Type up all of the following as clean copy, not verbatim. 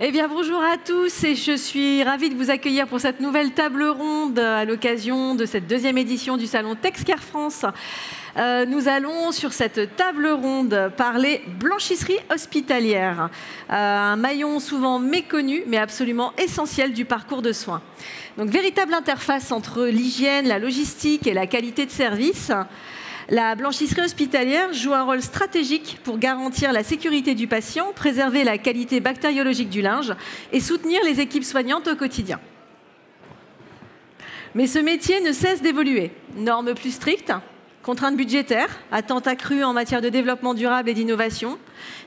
Eh bien, bonjour à tous et je suis ravie de vous accueillir pour cette nouvelle table ronde à l'occasion de cette deuxième édition du salon Texcare France. Nous allons sur cette table ronde parler blanchisserie hospitalière, un maillon souvent méconnu mais absolument essentiel du parcours de soins. Donc, véritable interface entre l'hygiène, la logistique et la qualité de service. La blanchisserie hospitalière joue un rôle stratégique pour garantir la sécurité du patient, préserver la qualité bactériologique du linge et soutenir les équipes soignantes au quotidien. Mais ce métier ne cesse d'évoluer. Normes plus strictes, contraintes budgétaires, attentes accrues en matière de développement durable et d'innovation.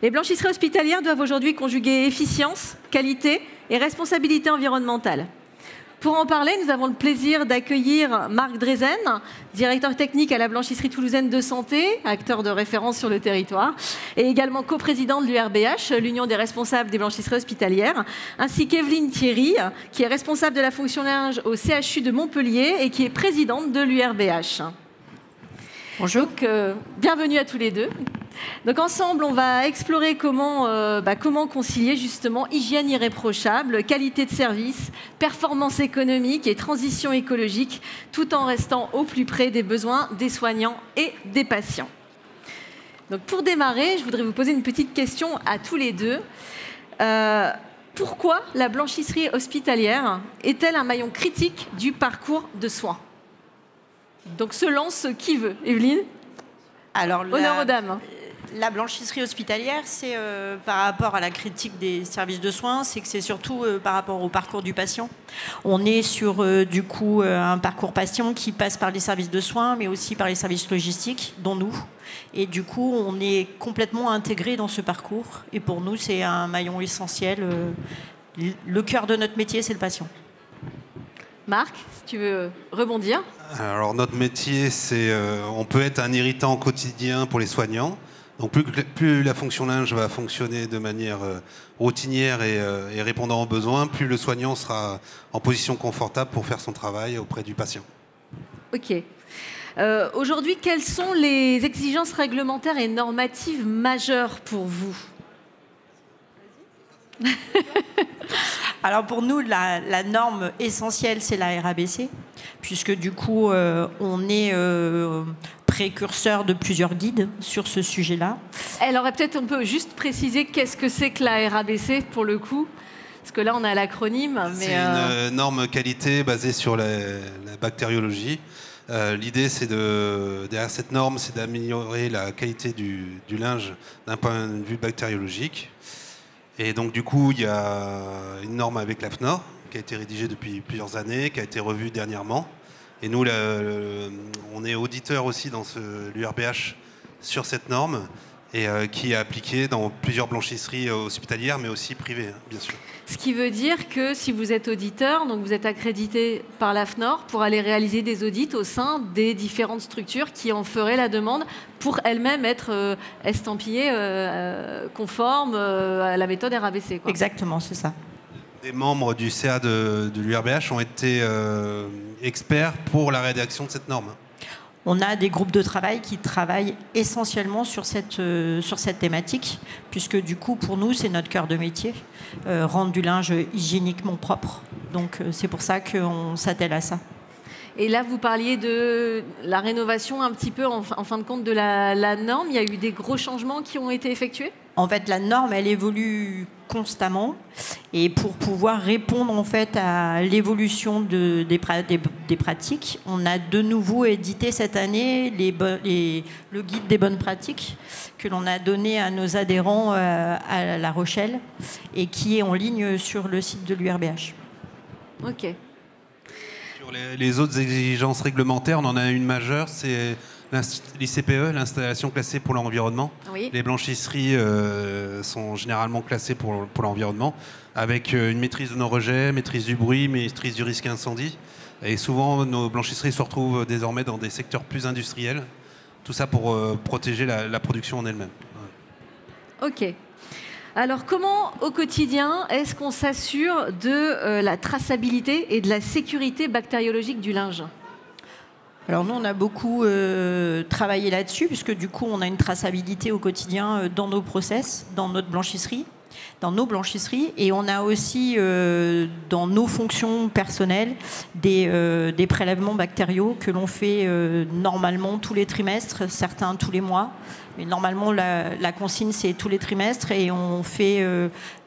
Les blanchisseries hospitalières doivent aujourd'hui conjuguer efficience, qualité et responsabilité environnementale. Pour en parler, nous avons le plaisir d'accueillir Marc Drezen, directeur technique à la blanchisserie toulousaine de santé, acteur de référence sur le territoire, et également coprésident de l'URBH, l'Union des responsables des blanchisseries hospitalières, ainsi qu'Evelyne Thierry, qui est responsable de la fonction linge au CHU de Montpellier et qui est présidente de l'URBH. Bonjour. Donc, bienvenue à tous les deux. Donc ensemble, on va explorer comment concilier justement hygiène irréprochable, qualité de service, performance économique et transition écologique, tout en restant au plus près des besoins des soignants et des patients. Donc pour démarrer, je voudrais vous poser une petite question à tous les deux. Pourquoi la blanchisserie hospitalière est-elle un maillon critique du parcours de soins? Donc se lance qui veut. Evelyne? Alors, honneur aux dames. La blanchisserie hospitalière, c'est par rapport à la critique des services de soins, c'est que c'est surtout par rapport au parcours du patient. On est sur du coup un parcours patient qui passe par les services de soins, mais aussi par les services logistiques, dont nous. Et du coup, on est complètement intégré dans ce parcours. Et pour nous, c'est un maillon essentiel. Le cœur de notre métier, c'est le patient. Marc, si tu veux rebondir. Alors notre métier, c'est on peut être un irritant quotidien pour les soignants. Donc plus la fonction linge va fonctionner de manière routinière et répondant aux besoins, plus le soignant sera en position confortable pour faire son travail auprès du patient. Ok. Aujourd'hui, quelles sont les exigences réglementaires et normatives majeures pour vous? Alors pour nous, la norme essentielle, c'est la RABC, puisque du coup, on est précurseur de plusieurs guides sur ce sujet-là. Alors peut-être on peut juste préciser qu'est-ce que c'est que la RABC pour le coup, parce que là on a l'acronyme. C'est une norme qualité basée sur la bactériologie. L'idée, c'est derrière cette norme, c'est d'améliorer la qualité du linge d'un point de vue bactériologique. Et donc du coup, il y a une norme avec l'AFNOR qui a été rédigée depuis plusieurs années, qui a été revue dernièrement. Et nous, on est auditeur aussi dans l'URBH sur cette norme et qui est appliquée dans plusieurs blanchisseries hospitalières, mais aussi privées, hein, bien sûr. Ce qui veut dire que si vous êtes auditeur, donc vous êtes accrédité par l'AFNOR pour aller réaliser des audits au sein des différentes structures qui en feraient la demande pour elles-mêmes être estampillées conformes à la méthode RABC, quoi. Exactement, c'est ça. Des membres du CA de l'URBH ont été experts pour la rédaction de cette norme. On a des groupes de travail qui travaillent essentiellement sur cette thématique, puisque du coup, pour nous, c'est notre cœur de métier, rendre du linge hygiéniquement propre. Donc, c'est pour ça qu'on s'attelle à ça. Et là, vous parliez de la rénovation un petit peu, en fin de compte, de la norme. Il y a eu des gros changements qui ont été effectués? En fait, la norme, elle évolue constamment. Et pour pouvoir répondre en fait à l'évolution des pratiques, on a de nouveau édité cette année le guide des bonnes pratiques que l'on a donné à nos adhérents à La Rochelle et qui est en ligne sur le site de l'URBH. Ok. Sur les autres exigences réglementaires, on en a une majeure, c'est l'ICPE, l'installation classée pour l'environnement. Oui. Les blanchisseries sont généralement classées pour l'environnement, avec une maîtrise de nos rejets, maîtrise du bruit, maîtrise du risque incendie. Et souvent, nos blanchisseries se retrouvent désormais dans des secteurs plus industriels. Tout ça pour protéger la production en elle-même. Ouais. Ok. Alors, comment, au quotidien, est-ce qu'on s'assure de la traçabilité et de la sécurité bactériologique du linge? Alors nous, on a beaucoup travaillé là-dessus, puisque du coup, on a une traçabilité au quotidien dans nos process, dans notre blanchisserie. dans nos blanchisseries. Et on a aussi, dans nos fonctions personnelles, des prélèvements bactériaux que l'on fait normalement tous les trimestres, certains tous les mois. Mais normalement, la consigne, c'est tous les trimestres et on fait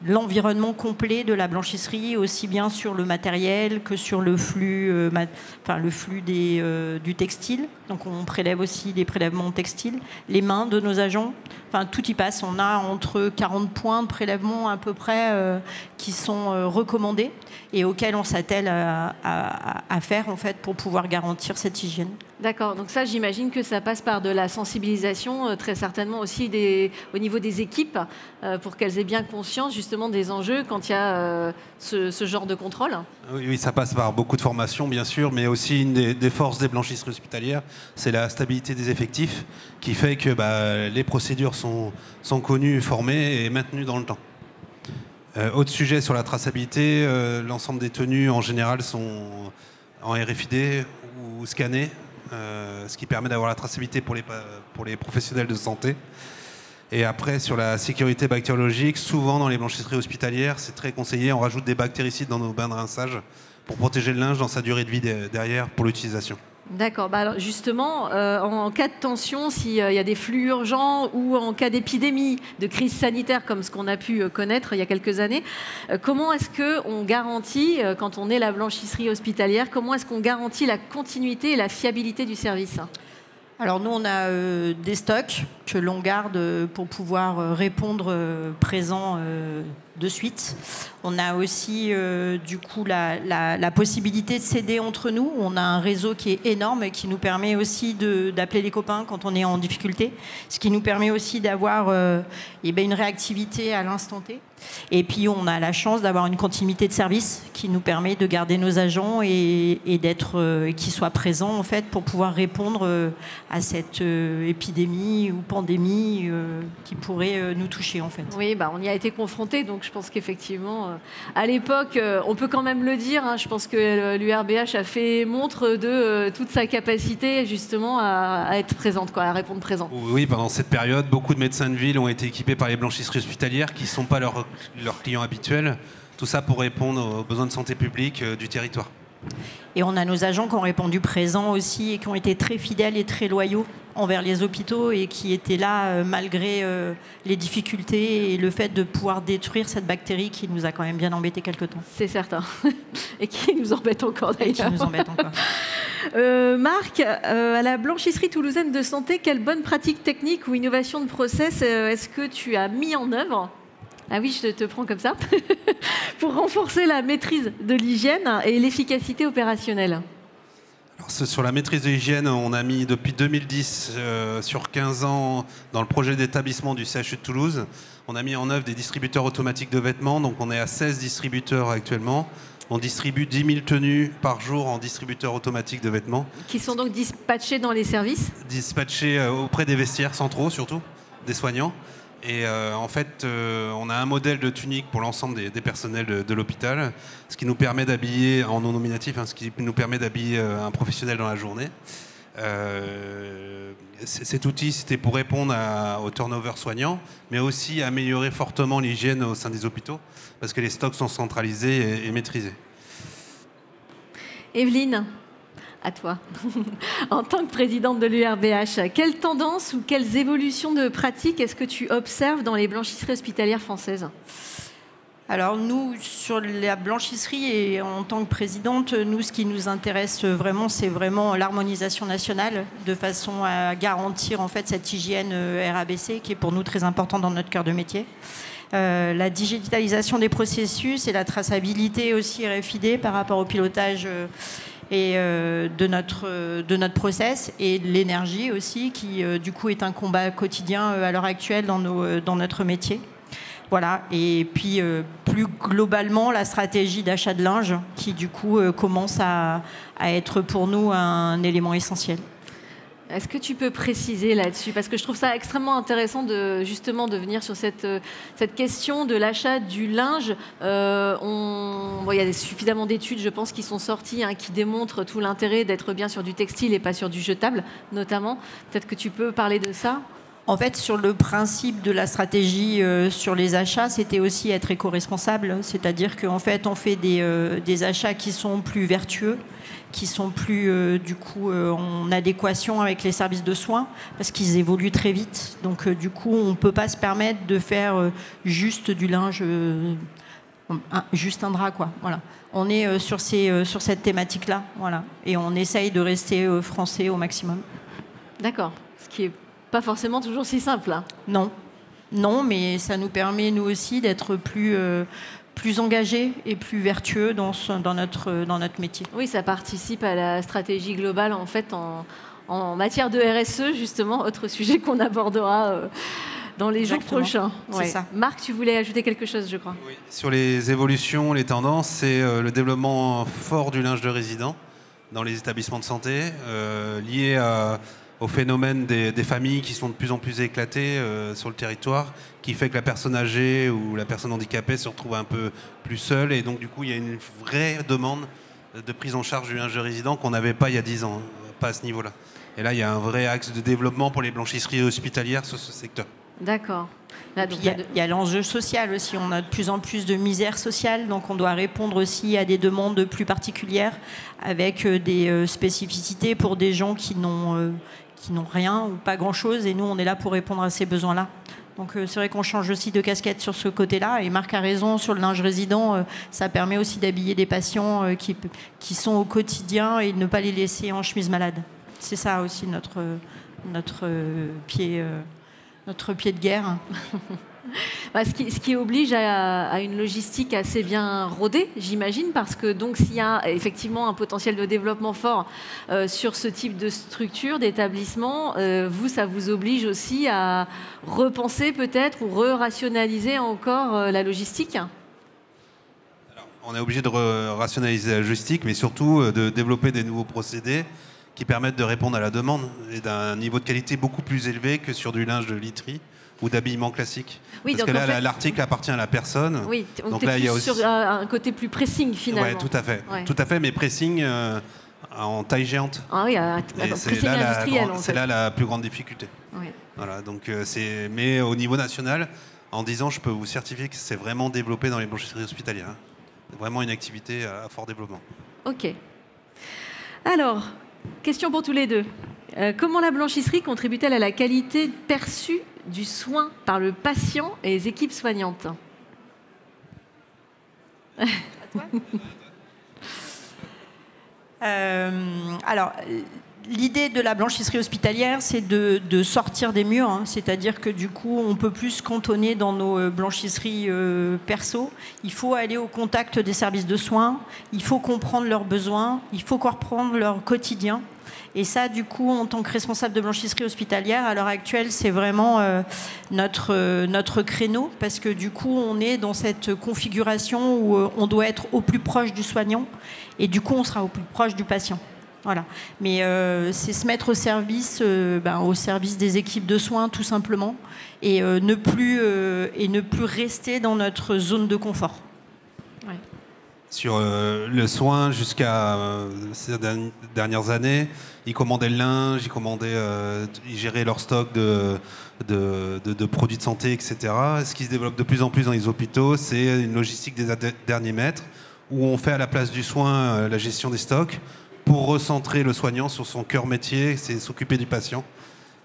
l'environnement complet de la blanchisserie, aussi bien sur le matériel que sur le flux, du textile. Donc on prélève aussi des prélèvements textiles, les mains de nos agents. Enfin, tout y passe. On a entre 40 points de prélèvement à peu près qui sont recommandés et auxquels on s'attelle à faire en fait pour pouvoir garantir cette hygiène. D'accord, donc ça j'imagine que ça passe par de la sensibilisation, très certainement aussi au niveau des équipes, pour qu'elles aient bien conscience justement des enjeux quand il y a ce genre de contrôle. Oui, ça passe par beaucoup de formations bien sûr, mais aussi une des forces des blanchisseries hospitalières, c'est la stabilité des effectifs qui fait que les procédures sont connues, formées et maintenues dans le temps. Autre sujet sur la traçabilité, l'ensemble des tenues en général sont en RFID ou scannées. Ce qui permet d'avoir la traçabilité pour les professionnels de santé. Et après, sur la sécurité bactériologique, souvent dans les blanchisseries hospitalières, c'est très conseillé, on rajoute des bactéricides dans nos bains de rinçage pour protéger le linge dans sa durée de vie derrière pour l'utilisation. D'accord. Alors justement, en cas de tension, s'il y a des flux urgents ou en cas d'épidémie, de crise sanitaire comme ce qu'on a pu connaître il y a quelques années, comment est-ce qu'on garantit, quand on est la blanchisserie hospitalière, comment est-ce qu'on garantit la continuité et la fiabilité du service ? Alors nous, on a des stocks que l'on garde pour pouvoir répondre présent de suite. On a aussi du coup la possibilité de s'aider entre nous. On a un réseau qui est énorme et qui nous permet aussi d'appeler les copains quand on est en difficulté, ce qui nous permet aussi d'avoir une réactivité à l'instant T. Et puis on a la chance d'avoir une continuité de service qui nous permet de garder nos agents et d'être qui soient présents en fait pour pouvoir répondre à cette épidémie ou pandémie qui pourrait nous toucher en fait. Oui, on y a été confrontés, donc je pense qu'effectivement, à l'époque, on peut quand même le dire, je pense que l'URBH a fait montre de toute sa capacité justement à être présente, à répondre présent. Oui, pendant cette période, beaucoup de médecins de ville ont été équipés par les blanchisseries hospitalières qui ne sont pas leurs clients habituels. Tout ça pour répondre aux besoins de santé publique du territoire. Et on a nos agents qui ont répondu présents aussi et qui ont été très fidèles et très loyaux envers les hôpitaux et qui étaient là malgré les difficultés et le fait de pouvoir détruire cette bactérie qui nous a quand même bien embêté quelque temps. C'est certain. Et qui nous embête encore d'ailleurs. Et qui nous embête encore. Marc, à la blanchisserie toulousaine de santé, quelle bonne pratique technique ou innovation de process est-ce que tu as mis en œuvre ? Ah oui, je te prends comme ça, pour renforcer la maîtrise de l'hygiène et l'efficacité opérationnelle. Alors, sur la maîtrise de l'hygiène, on a mis depuis 2010, sur 15 ans, dans le projet d'établissement du CHU de Toulouse, on a mis en œuvre des distributeurs automatiques de vêtements. Donc on est à 16 distributeurs actuellement. On distribue 10 000 tenues par jour en distributeurs automatiques de vêtements. Qui sont donc dispatchés dans les services ? Dispatchés auprès des vestiaires centraux surtout, des soignants. Et en fait, on a un modèle de tunique pour l'ensemble des personnels de l'hôpital, ce qui nous permet d'habiller, en non nominatif, ce qui nous permet d'habiller un professionnel dans la journée. Cet outil, c'était pour répondre au turnover soignant, mais aussi améliorer fortement l'hygiène au sein des hôpitaux, parce que les stocks sont centralisés et maîtrisés. Evelyne, à toi. En tant que présidente de l'URBH, quelles tendances ou quelles évolutions de pratiques est-ce que tu observes dans les blanchisseries hospitalières françaises ? Alors nous, sur la blanchisserie et en tant que présidente, nous, ce qui nous intéresse vraiment, c'est vraiment l'harmonisation nationale de façon à garantir en fait cette hygiène RABC qui est pour nous très importante dans notre cœur de métier. La digitalisation des processus et la traçabilité aussi RFID par rapport au pilotage de notre process et l'énergie aussi qui du coup est un combat quotidien à l'heure actuelle dans notre métier. Voilà, et puis plus globalement la stratégie d'achat de linge qui du coup commence à être pour nous un élément essentiel. Est-ce que tu peux préciser là-dessus ? Parce que je trouve ça extrêmement intéressant de venir sur cette question de l'achat du linge. Il y a suffisamment d'études, je pense, qui sont sorties, qui démontrent tout l'intérêt d'être bien sur du textile et pas sur du jetable, notamment. Peut-être que tu peux parler de ça ? En fait, sur le principe de la stratégie sur les achats, c'était aussi être éco-responsable. C'est-à-dire qu'en fait, on fait des achats qui sont plus vertueux, qui sont plus, du coup, en adéquation avec les services de soins, parce qu'ils évoluent très vite. Donc, du coup, on ne peut pas se permettre de faire juste du linge, juste un drap, quoi. Voilà. On est sur cette thématique-là, voilà. Et on essaye de rester français au maximum. D'accord. Ce qui est pas forcément toujours si simple. Hein. Non. Non, mais ça nous permet, nous aussi, d'être plus engagés et plus vertueux dans notre métier. Oui, ça participe à la stratégie globale, en fait, en matière de RSE, justement, autre sujet qu'on abordera dans les jours prochains. Ouais. C'est ça. Marc, tu voulais ajouter quelque chose, je crois. Oui. Sur les évolutions, les tendances, c'est le développement fort du linge de résident dans les établissements de santé, lié au phénomène des familles qui sont de plus en plus éclatées sur le territoire, qui fait que la personne âgée ou la personne handicapée se retrouve un peu plus seule. Et donc, du coup, il y a une vraie demande de prise en charge du linge de résident qu'on n'avait pas il y a 10 ans, pas à ce niveau-là. Et là, il y a un vrai axe de développement pour les blanchisseries hospitalières sur ce secteur. D'accord. Il y a l'enjeu social aussi. On a de plus en plus de misère sociale, donc on doit répondre aussi à des demandes plus particulières avec des spécificités pour des gens qui n'ont rien ou pas grand-chose. Et nous, on est là pour répondre à ces besoins-là. Donc c'est vrai qu'on change aussi de casquette sur ce côté-là. Et Marc a raison, sur le linge résident, ça permet aussi d'habiller des patients qui sont au quotidien et de ne pas les laisser en chemise malade. C'est ça aussi notre pied de guerre. Ce qui oblige à une logistique assez bien rodée, j'imagine, parce que donc s'il y a effectivement un potentiel de développement fort sur ce type de structure, d'établissement, ça vous oblige aussi à repenser peut-être ou rationaliser encore la logistique. Alors, on est obligé de rationaliser la logistique, mais surtout de développer des nouveaux procédés qui permettent de répondre à la demande et d'un niveau de qualité beaucoup plus élevé que sur du linge de literie ou d'habillement classique. Oui, parce que là, l'article appartient à la personne. Oui, donc là, il y a aussi sur un côté plus pressing finalement. Oui, tout à fait. Ouais. Tout à fait, mais pressing en taille géante. Ah oui, pressing industriel. C'est là la plus grande difficulté. Oui. Voilà, donc mais au niveau national, en 10 ans, je peux vous certifier que c'est vraiment développé dans les blanchisseries hospitalières. Vraiment une activité à fort développement. Ok. Alors, question pour tous les deux. Comment la blanchisserie contribue-t-elle à la qualité perçue du soin par le patient et les équipes soignantes? Alors, l'idée de la blanchisserie hospitalière, c'est de sortir des murs. Hein. C'est-à-dire que du coup, on ne peut plus se cantonner dans nos blanchisseries perso. Il faut aller au contact des services de soins. Il faut comprendre leurs besoins. Il faut comprendre leur quotidien. Et ça, du coup, en tant que responsable de blanchisserie hospitalière, à l'heure actuelle, c'est vraiment notre créneau, parce que du coup, on est dans cette configuration où on doit être au plus proche du soignant, et du coup, on sera au plus proche du patient. Voilà. Mais c'est se mettre au service des équipes de soins, tout simplement, et ne plus rester dans notre zone de confort. Ouais. Sur le soin, jusqu'à ces dernières années, ils commandaient le linge, ils géraient leur stock de produits de santé, etc. Ce qui se développe de plus en plus dans les hôpitaux, c'est une logistique des derniers mètres, où on fait à la place du soin la gestion des stocks, pour recentrer le soignant sur son cœur métier, c'est s'occuper du patient.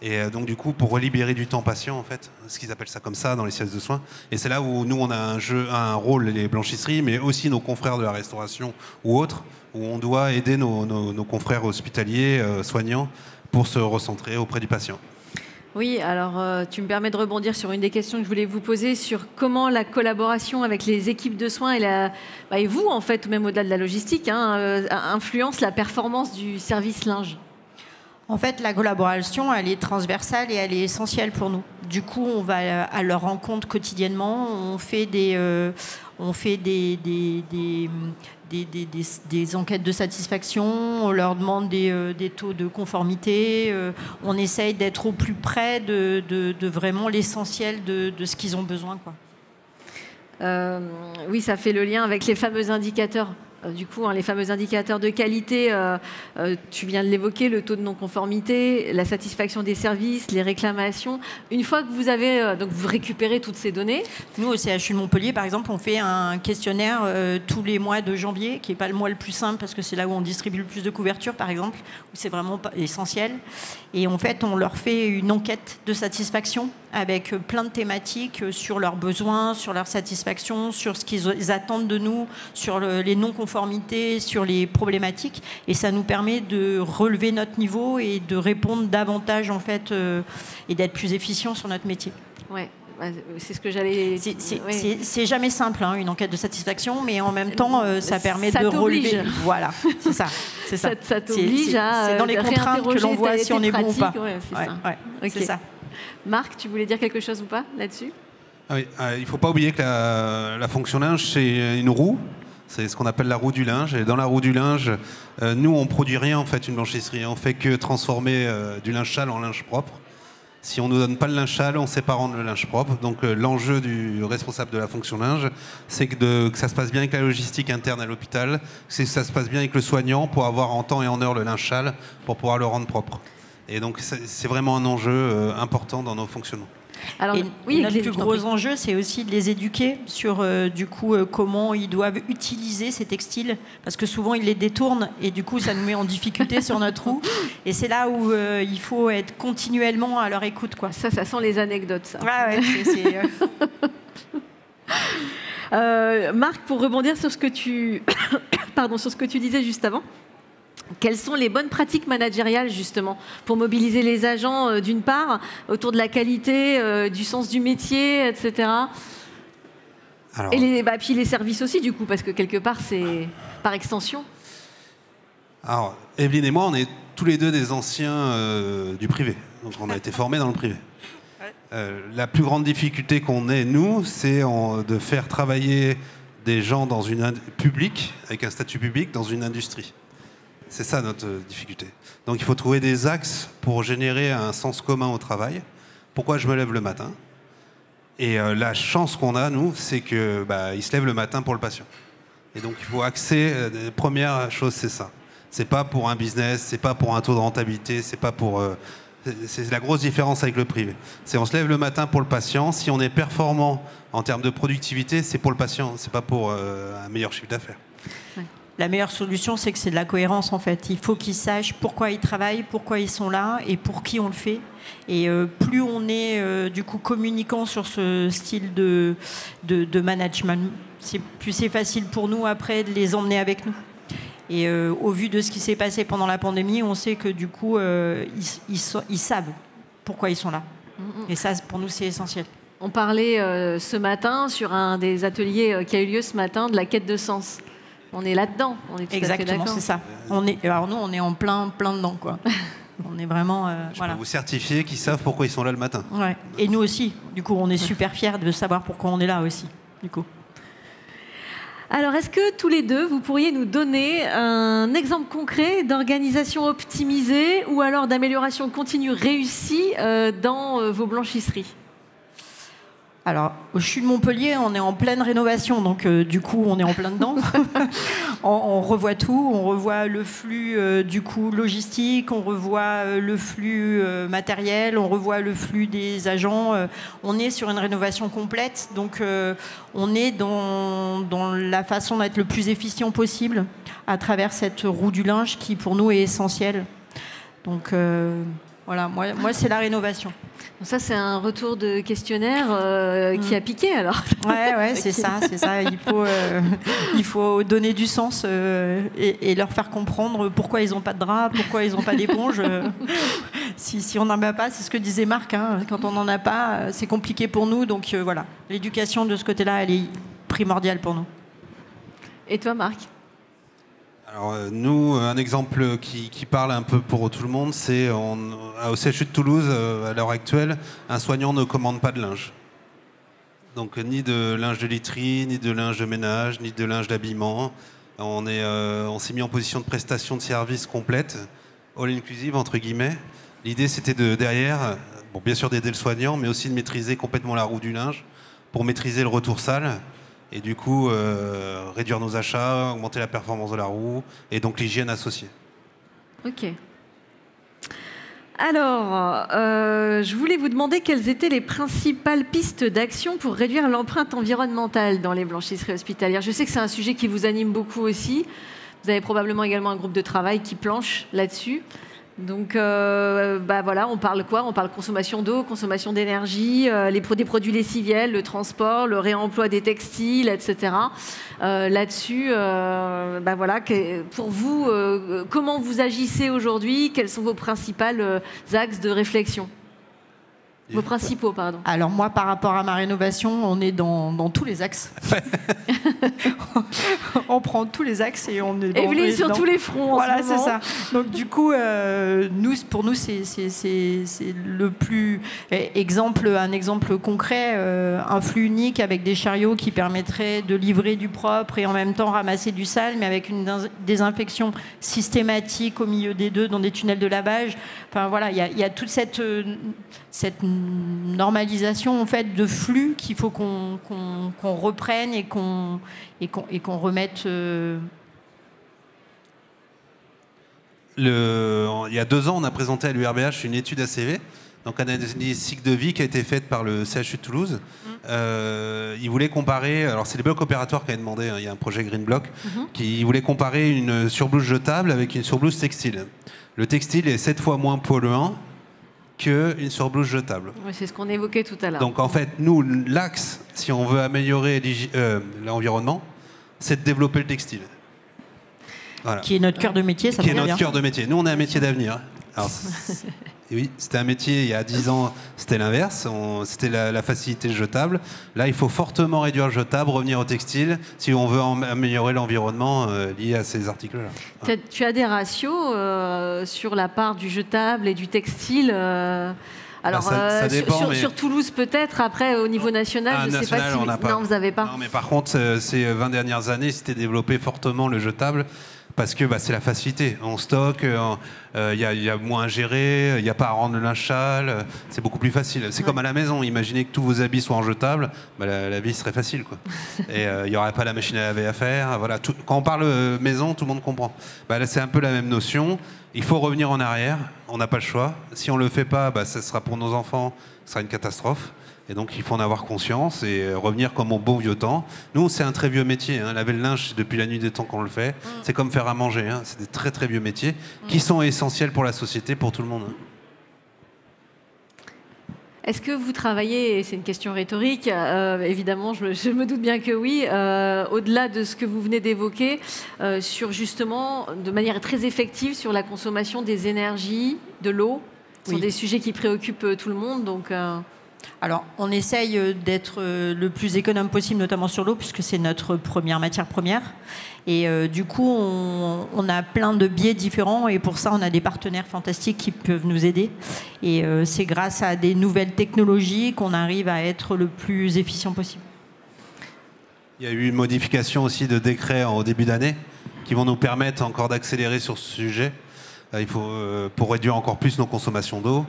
Et donc du coup, pour relibérer du temps patient, en fait, ce qu'ils appellent ça comme ça dans les services de soins. Et c'est là où nous, on a un rôle, les blanchisseries, mais aussi nos confrères de la restauration ou autres, où on doit aider nos confrères hospitaliers, soignants, pour se recentrer auprès du patient. Oui, alors tu me permets de rebondir sur une des questions que je voulais vous poser sur comment la collaboration avec les équipes de soins et vous, en fait, ou même au-delà de la logistique, influence la performance du service linge. En fait, la collaboration, elle est transversale et elle est essentielle pour nous. Du coup, on va à leur rencontre quotidiennement. On fait des enquêtes de satisfaction. On leur demande des taux de conformité. On essaye d'être au plus près de vraiment l'essentiel de ce qu'ils ont besoin, quoi. Oui, ça fait le lien avec les fameux indicateurs du coup, les fameux indicateurs de qualité, tu viens de l'évoquer, le taux de non-conformité, la satisfaction des services, les réclamations. Une fois que vous avez donc vous récupérez toutes ces données. Nous, au CHU de Montpellier, par exemple, on fait un questionnaire tous les mois de janvier, qui n'est pas le mois le plus simple, parce que c'est là où on distribue le plus de couverture, par exemple, où c'est vraiment essentiel. Et en fait, on leur fait une enquête de satisfaction avec plein de thématiques sur leurs besoins, sur leur satisfaction, sur ce qu'ils attendent de nous, sur les non-conformités, sur les problématiques. Et ça nous permet de relever notre niveau et de répondre davantage, en fait, et d'être plus efficient sur notre métier. Ouais. C'est ce que j'allais... C'est jamais simple, hein, une enquête de satisfaction, mais en même temps, ça permet de relever. Voilà, c'est ça. Ça t'oblige à... C'est dans les contraintes que l'on voit si on est bon ou pas. C'est ça. Marc, tu voulais dire quelque chose ou pas là-dessus? Oui, il ne faut pas oublier que la fonction linge, c'est une roue. C'est ce qu'on appelle la roue du linge. Et dans la roue du linge, nous, on ne produit rien, en fait, une blanchisserie. On ne fait que transformer du linge sale en linge propre. Si on ne nous donne pas le linge sale, on ne sait pas rendre le linge propre. Donc l'enjeu du responsable de la fonction linge, c'est que ça se passe bien avec la logistique interne à l'hôpital, c'est que ça se passe bien avec le soignant pour avoir en temps et en heure le linge sale pour pouvoir le rendre propre. Et donc c'est vraiment un enjeu important dans nos fonctionnements. Alors, notre plus gros enjeu, c'est aussi de les éduquer sur du coup comment ils doivent utiliser ces textiles, parce que souvent ils les détournent et du coup ça nous met en difficulté sur notre roue. Et c'est là où il faut être continuellement à leur écoute, quoi. Ça sent les anecdotes, ça. Marc, pour rebondir sur ce que tu sur ce que tu disais juste avant. Quelles sont les bonnes pratiques managériales, justement, pour mobiliser les agents, d'une part, autour de la qualité, du sens du métier, etc. Alors... Et puis les services aussi, du coup, parce que quelque part, c'est par extension. Alors, Evelyne et moi, on est tous les deux des anciens du privé. Donc, on a été formés dans le privé. La plus grande difficulté qu'on ait, nous, c'est de faire travailler des gens dans une publique, avec un statut public, dans une industrie. C'est ça notre difficulté. Donc il faut trouver des axes pour générer un sens commun au travail. Pourquoi je me lève le matin? Et la chance qu'on a, nous, c'est qu'il se lève le matin pour le patient. Et donc il faut axer, première chose, c'est ça. C'est pas pour un business, c'est pas pour un taux de rentabilité, c'est pas pour... c'est la grosse différence avec le privé. C'est on se lève le matin pour le patient. Si on est performant en termes de productivité, c'est pour le patient, c'est pas pour un meilleur chiffre d'affaires. Ouais. La meilleure solution, c'est que c'est de la cohérence, en fait. Il faut qu'ils sachent pourquoi ils travaillent, pourquoi ils sont là et pour qui on le fait. Et plus on est, du coup, communicant sur ce style de management, plus c'est facile pour nous, après, de les emmener avec nous. Et au vu de ce qui s'est passé pendant la pandémie, on sait que, du coup, ils savent pourquoi ils sont là. Et ça, pour nous, c'est essentiel. On parlait ce matin, sur un des ateliers qui a eu lieu ce matin, de la quête de sens. On est là-dedans, on est tout exactement, c'est ça. Alors nous, on est en plein dedans, quoi. On est vraiment... Je peux vous certifier qu'ils savent pourquoi ils sont là le matin. Ouais. Et nous aussi, du coup, on est super fiers de savoir pourquoi on est là aussi, du coup. Alors, est-ce que tous les deux, vous pourriez nous donner un exemple concret d'organisation optimisée ou alors d'amélioration continue réussie dans vos blanchisseries ? Alors, au CHU de Montpellier, on est en pleine rénovation, donc du coup, on est en plein dedans. on revoit tout, on revoit le flux du coup logistique, on revoit le flux matériel, on revoit le flux des agents. On est sur une rénovation complète, donc on est dans la façon d'être le plus efficient possible à travers cette roue du linge qui, pour nous, est essentielle. Donc voilà, moi c'est la rénovation. Ça, c'est un retour de questionnaire qui a piqué, alors. Ouais, c'est ça. Il faut donner du sens et leur faire comprendre pourquoi ils n'ont pas de drap, pourquoi ils n'ont pas d'éponge. Si on n'en a pas, c'est ce que disait Marc, hein, quand on n'en a pas, c'est compliqué pour nous. Donc voilà, l'éducation de ce côté-là, elle est primordiale pour nous. Et toi, Marc ? Alors nous, un exemple qui parle un peu pour tout le monde, c'est au CHU de Toulouse, à l'heure actuelle, un soignant ne commande pas de linge. Donc ni de linge de literie, ni de linge de ménage, ni de linge d'habillement. On s'est mis en position de prestation de service complète, all inclusive entre guillemets. L'idée c'était derrière, bien sûr d'aider le soignant, mais aussi de maîtriser complètement la roue du linge pour maîtriser le retour sale et du coup réduire nos achats, augmenter la performance de la roue et donc l'hygiène associée. Ok. Alors, je voulais vous demander quelles étaient les principales pistes d'action pour réduire l'empreinte environnementale dans les blanchisseries hospitalières. Je sais que c'est un sujet qui vous anime beaucoup aussi. Vous avez probablement également un groupe de travail qui planche là-dessus. Donc, voilà, on parle quoi? On parle consommation d'eau, consommation d'énergie, des produits lessiviels, le transport, le réemploi des textiles, etc. Là-dessus, voilà, pour vous, comment vous agissez aujourd'hui? Quels sont vos principaux axes de réflexion? Vos principaux, pardon. Alors moi, par rapport à ma rénovation, on est dans tous les axes. On prend tous les axes et on est Evelyne sur tous les fronts. Voilà, c'est ça. Donc du coup, pour nous, c'est le plus un exemple concret, un flux unique avec des chariots qui permettraient de livrer du propre et en même temps ramasser du sale, mais avec une désinfection systématique au milieu des deux dans des tunnels de lavage. Enfin voilà, il y a toute cette normalisation en fait de flux qu'il faut qu'on reprenne et qu'on remette. Il y a 2 ans, on a présenté à l'URBH une étude ACV, donc une analyse cycle de vie qui a été faite par le CHU de Toulouse. Ils voulaient comparer, alors c'est les blocs opératoires qui avaient demandé, il y a un projet Green Block, qui voulait comparer une surblouse jetable avec une surblouse textile. Le textile est 7 fois moins polluant qu'une surblouse jetable. Oui, c'est ce qu'on évoquait tout à l'heure. Donc en fait, nous, l'axe, si on veut améliorer l'environnement, c'est de développer le textile. Voilà. Qui est notre cœur de métier, ça Qui est notre cœur de métier. Nous, on est un métier d'avenir. Alors, oui, c'était un métier, il y a 10 ans, c'était l'inverse. C'était la facilité jetable. Là, il faut fortement réduire le jetable, revenir au textile, si on veut améliorer l'environnement lié à ces articles-là. Tu as des ratios sur la part du jetable et du textile alors, ça dépend, sur Toulouse peut-être, après au niveau national, je ne sais pas si... Non, vous n'avez pas. Non, mais par contre, ces 20 dernières années, c'était développé fortement le jetable. Parce que c'est la facilité. On stocke, il y a moins à gérer, il n'y a pas à rendre le linge sale, c'est beaucoup plus facile. C'est comme à la maison. Imaginez que tous vos habits soient en jetable, la vie serait facile, quoi. Et il n'y aurait pas la machine à laver à faire. Voilà, quand on parle maison, tout le monde comprend. Là, c'est un peu la même notion. Il faut revenir en arrière. On n'a pas le choix. Si on ne le fait pas, ça sera pour nos enfants, ce sera une catastrophe. Et donc, il faut en avoir conscience et revenir comme au bon vieux temps. Nous, c'est un très vieux métier. Laver le linge, c'est depuis la nuit des temps qu'on le fait. C'est comme faire à manger. C'est des très, très vieux métiers qui sont essentiels pour la société, pour tout le monde. Est-ce que vous travaillez, et c'est une question rhétorique, évidemment, je me doute bien que oui, au-delà de ce que vous venez d'évoquer, sur justement, de manière très effective, sur la consommation des énergies, de l'eau? Ce sont des sujets qui préoccupent tout le monde, donc... Alors, on essaye d'être le plus économe possible, notamment sur l'eau, puisque c'est notre première matière première. Et du coup, on a plein de biais différents, et pour ça, on a des partenaires fantastiques qui peuvent nous aider. Et c'est grâce à des nouvelles technologies qu'on arrive à être le plus efficient possible. Il y a eu une modification aussi de décret au début d'année, qui vont nous permettre encore d'accélérer sur ce sujet. Il faut, pour réduire encore plus nos consommations d'eau.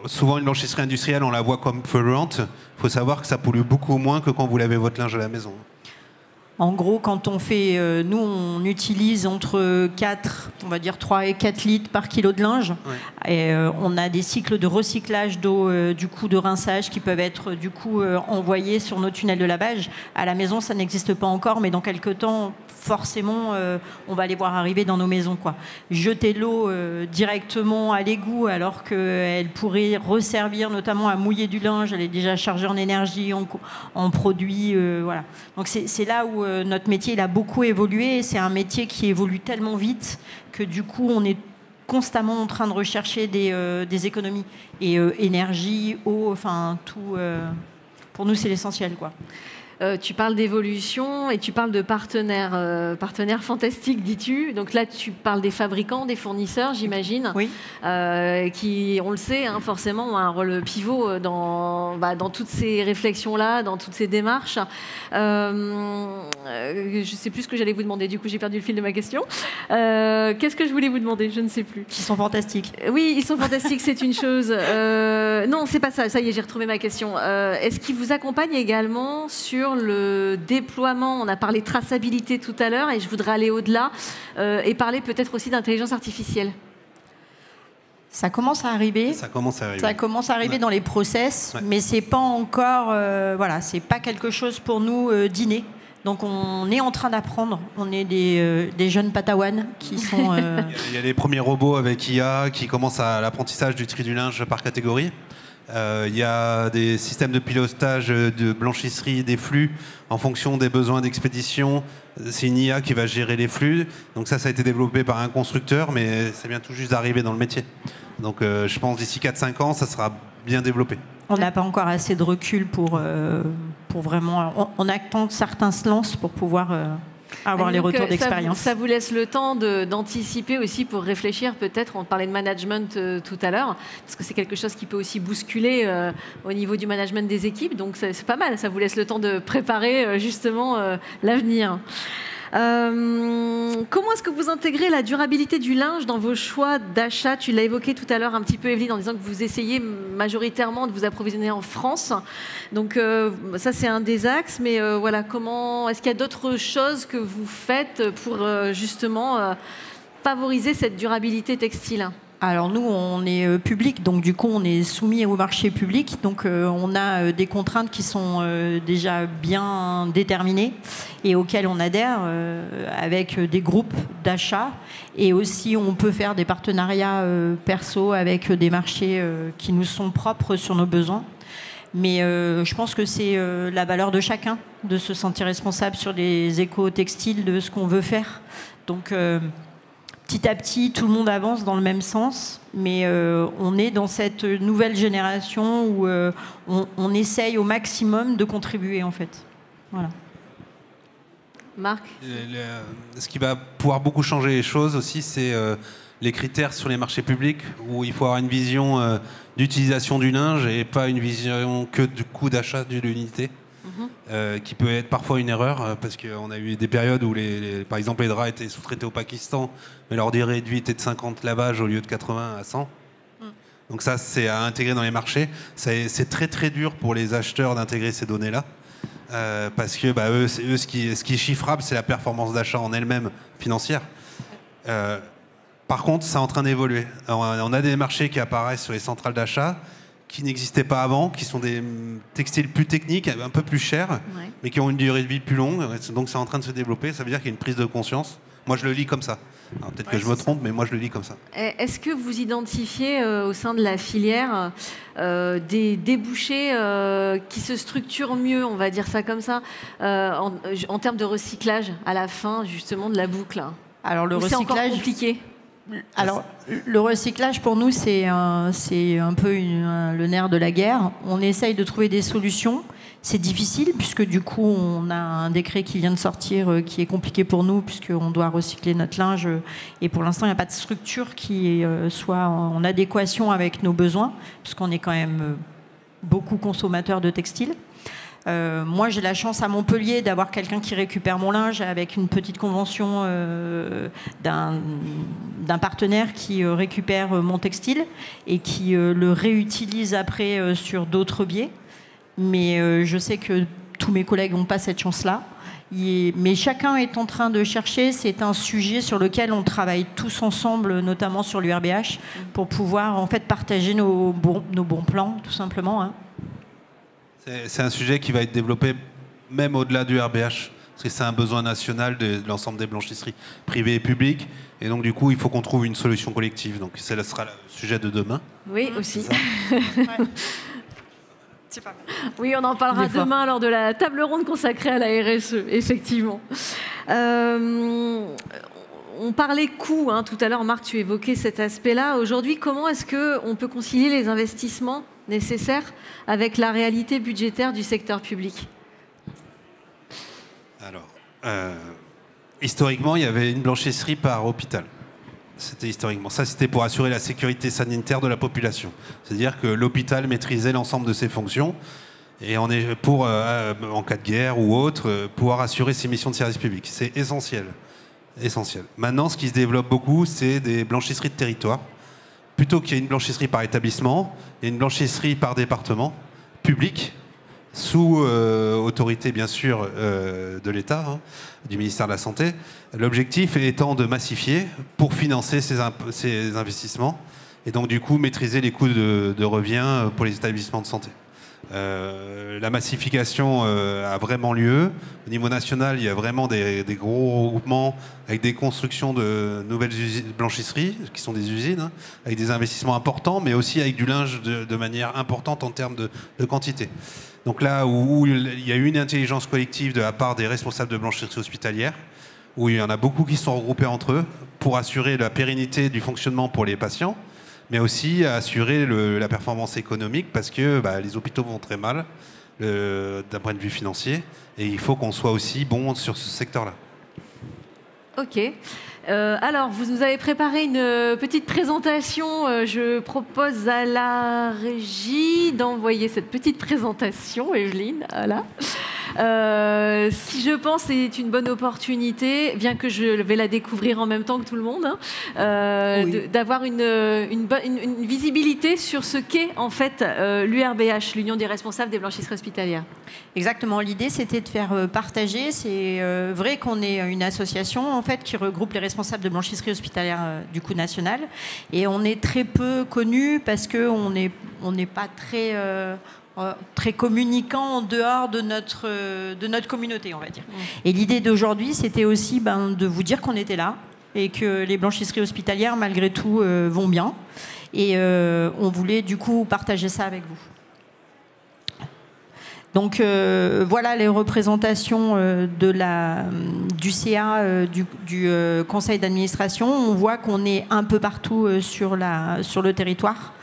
Souvent, une blanchisserie industrielle, on la voit comme polluante. Il faut savoir que ça pollue beaucoup moins que quand vous lavez votre linge à la maison. En gros, quand on fait... nous, on utilise entre 3 et 4 litres par kilo de linge. Ouais. Et on a des cycles de recyclage d'eau, du coup, de rinçage qui peuvent être, du coup, envoyés sur nos tunnels de lavage. À la maison, ça n'existe pas encore, mais dans quelques temps, forcément, on va les voir arriver dans nos maisons, quoi. Jeter l'eau directement à l'égout, alors qu'elle pourrait resservir, notamment à mouiller du linge. Elle est déjà chargée en énergie, en produits, voilà. Donc, c'est là où notre métier il a beaucoup évolué. C'est un métier qui évolue tellement vite que du coup on est constamment en train de rechercher des économies et énergie, eau, enfin tout. Pour nous c'est l'essentiel, quoi. Tu parles d'évolution et tu parles de partenaires fantastiques, dis-tu. Donc là, tu parles des fabricants, des fournisseurs, j'imagine, oui. Qui, on le sait, forcément, ont un rôle pivot dans toutes ces réflexions-là, dans toutes ces démarches. Je ne sais plus ce que j'allais vous demander, du coup, j'ai perdu le fil de ma question. Qu'est-ce que je voulais vous demander? Je ne sais plus. Ils sont fantastiques. Oui, ils sont fantastiques, c'est une chose. Non, c'est pas ça. Ça y est, j'ai retrouvé ma question. Est-ce qu'ils vous accompagnent également sur sur le déploiement. On a parlé traçabilité tout à l'heure et je voudrais aller au-delà et parler peut-être aussi d'intelligence artificielle. Ça commence à arriver. Ça commence à arriver. Ça commence à arriver dans les process, mais c'est pas encore, voilà, c'est pas quelque chose pour nous d'inné. Donc on est en train d'apprendre. On est des jeunes patawans qui sont. Il y a les premiers robots avec IA qui commencent à l'apprentissage du tri du linge par catégorie. Il y a des systèmes de pilotage de blanchisserie des flux en fonction des besoins d'expédition. C'est une IA qui va gérer les flux. Donc ça a été développé par un constructeur, mais ça vient tout juste d'arriver dans le métier. Donc je pense d'ici 4-5 ans, ça sera bien développé. On n'a pas encore assez de recul pour vraiment... On attend que certains se lancent pour pouvoir avoir les retours d'expérience. Ça vous laisse le temps d'anticiper aussi pour réfléchir peut-être. On parlait de management tout à l'heure, parce que c'est quelque chose qui peut aussi bousculer au niveau du management des équipes. Donc c'est pas mal, ça vous laisse le temps de préparer justement l'avenir. Comment est-ce que vous intégrez la durabilité du linge dans vos choix d'achat? Tu l'as évoqué tout à l'heure un petit peu, Evelyne, en disant que vous essayez majoritairement de vous approvisionner en France. Donc ça, c'est un des axes. Mais voilà, comment est-ce qu'il y a d'autres choses que vous faites pour justement favoriser cette durabilité textile? Alors nous, on est public, donc du coup, on est soumis au marché public. Donc on a des contraintes qui sont déjà bien déterminées et auxquelles on adhère avec des groupes d'achat. Et aussi, on peut faire des partenariats perso avec des marchés qui nous sont propres sur nos besoins. Mais je pense que c'est la valeur de chacun de se sentir responsable sur les éco-textiles de ce qu'on veut faire. Donc... petit à petit, tout le monde avance dans le même sens, mais on est dans cette nouvelle génération où on essaye au maximum de contribuer, en fait. Voilà. Marc ? Ce qui va pouvoir beaucoup changer les choses aussi, c'est les critères sur les marchés publics, où il faut avoir une vision d'utilisation du linge et pas une vision que du coût d'achat de l'unité. Qui peut être parfois une erreur parce qu'on a eu des périodes où par exemple les draps étaient sous-traités au Pakistan mais leur durée de vie était de 50 lavages au lieu de 80 à 100. Donc ça c'est à intégrer dans les marchés. C'est très très dur pour les acheteurs d'intégrer ces données-là parce que eux, ce qui est chiffrable, c'est la performance d'achat en elle-même financière. Par contre, c'est en train d'évoluer. On a des marchés qui apparaissent sur les centrales d'achat qui n'existaient pas avant, qui sont des textiles plus techniques, un peu plus chers, mais qui ont une durée de vie plus longue. Donc c'est en train de se développer. Ça veut dire qu'il y a une prise de conscience. Moi, je le lis comme ça. Peut-être que je me trompe, mais moi, je le lis comme ça. Est-ce que vous identifiez au sein de la filière des débouchés qui se structurent mieux, on va dire ça comme ça, en termes de recyclage à la fin, justement, de la boucle? Alors, le recyclage... C'est encore compliqué. Alors, le recyclage, pour nous, c'est un peu le nerf de la guerre. On essaye de trouver des solutions. C'est difficile, puisque du coup, on a un décret qui vient de sortir qui est compliqué pour nous, puisqu'on doit recycler notre linge. Et pour l'instant, il n'y a pas de structure qui soit en adéquation avec nos besoins, puisqu'on est quand même beaucoup consommateurs de textiles. Moi, j'ai la chance à Montpellier d'avoir quelqu'un qui récupère mon linge avec une petite convention d'un partenaire qui récupère mon textile et qui le réutilise après sur d'autres biais. Mais je sais que tous mes collègues n'ont pas cette chance-là. Mais chacun est en train de chercher. C'est un sujet sur lequel on travaille tous ensemble, notamment sur l'URBH, pour pouvoir en fait partager nos bons plans, tout simplement. Hein. C'est un sujet qui va être développé même au-delà du RBH, parce que c'est un besoin national de l'ensemble des blanchisseries privées et publiques. Et donc, du coup, il faut qu'on trouve une solution collective. Donc, ça sera le sujet de demain. Oui, aussi. C'est pas mal. Oui, on en parlera demain lors de la table ronde consacrée à la RSE, effectivement. On parlait coûts, hein, tout à l'heure, Marc, tu évoquais cet aspect-là. Aujourd'hui, comment est-ce qu'on peut concilier les investissements nécessaires avec la réalité budgétaire du secteur public? Alors, historiquement, il y avait une blanchisserie par hôpital. C'était historiquement. Ça, c'était pour assurer la sécurité sanitaire de la population. C'est-à-dire que l'hôpital maîtrisait l'ensemble de ses fonctions et on est pour, en cas de guerre ou autre, pouvoir assurer ses missions de service public. C'est essentiel. Essentiel. Maintenant, ce qui se développe beaucoup, c'est des blanchisseries de territoire. Plutôt qu'il y ait une blanchisserie par établissement, il y a une blanchisserie par département, public, sous autorité bien sûr de l'État, hein, du ministère de la Santé. L'objectif étant de massifier pour financer ces investissements et donc du coup maîtriser les coûts de revient pour les établissements de santé. La massification a vraiment lieu. Au niveau national, il y a vraiment des gros regroupements avec des constructions de nouvelles blanchisseries, qui sont des usines, hein, avec des investissements importants, mais aussi avec du linge de manière importante en termes de quantité. Donc là où il y a eu une intelligence collective de la part des responsables de blanchisserie hospitalière, où il y en a beaucoup qui sont regroupés entre eux pour assurer la pérennité du fonctionnement pour les patients, mais aussi assurer la performance économique parce que les hôpitaux vont très mal d'un point de vue financier et il faut qu'on soit aussi bon sur ce secteur-là. Ok. Alors, vous nous avez préparé une petite présentation. Je propose à la régie d'envoyer cette petite présentation, Evelyne. Voilà. Si je pense c'est une bonne opportunité, bien que je vais la découvrir en même temps que tout le monde, hein, oui, d'avoir une visibilité sur ce qu'est en fait l'URBH, l'Union des responsables des blanchisseries hospitalières. Exactement. L'idée, c'était de faire partager. C'est vrai qu'on est une association en fait qui regroupe les responsables de blanchisserie hospitalière du coup national, et on est très peu connu parce que on n'est pas très communicant en dehors de notre communauté, on va dire. Et l'idée d'aujourd'hui, c'était aussi de vous dire qu'on était là et que les blanchisseries hospitalières, malgré tout, vont bien. Et on voulait du coup partager ça avec vous. Donc voilà les représentations du CA, du conseil d'administration. On voit qu'on est un peu partout sur le territoire.